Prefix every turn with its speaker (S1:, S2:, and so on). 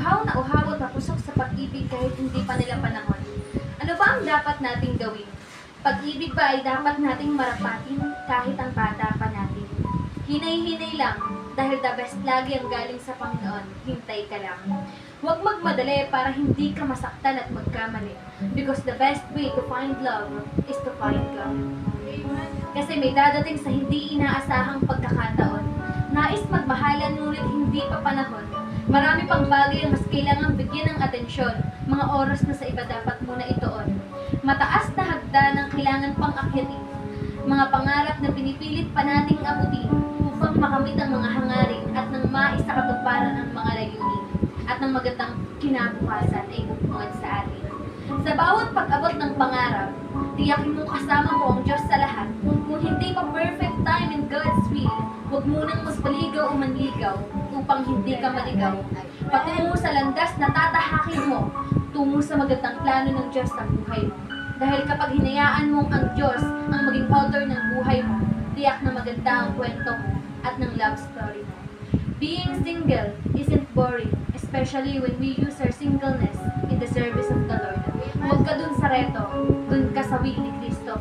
S1: uhaw na uhaw at mapusok sa pag-ibig kahit hindi pa nila panahon. Ano ba ang dapat nating gawin? Pag-ibig ba ay dapat nating marapatin kahit ang bata pa natin? Hinay-hinay lang, dahil the best lagi ang galing sa Panginoon, hintay ka lang. Huwag magmadali para hindi ka masaktan at magkamali. Because the best way to find love is to find God. Kasi may dadating sa hindi inaasahang pagkakataon. Nais magmahalan ngunit hindi pa panahon. Marami pang bagay ang mas kailangang bigyan ng atensyon. Mga oras na sa iba dapat muna ituon. Mataas na hagdan ang kailangan pang akyatin. Mga pangarap na pinipilit pa nating abutin upang makamit ang mga hangarin at nang maisakatuparan ang mga layunin at ng magandang kinabukasan ay bubungad sa atin. Sa bawat pag-abot ng pangarap, tiyakin mo kasama mo ang Diyos sa lahat. Kung hindi pa perfect time in God's will, huwag munang magpaligaw o manligaw upang hindi ka maligaw. Patungo sa landas na tatahakin mo, tungo sa magandang plano ng Diyos sa buhay mo. Dahil kapag hinayaan mong ang Diyos ang maging author ng buhay mo, tiyak na maganda ang kwento mo at ng love story mo. Being single isn't boring, especially when we use our singleness in the service of the Lord. Huwag ka dun sa reto, dun ka sa will ni Kristo.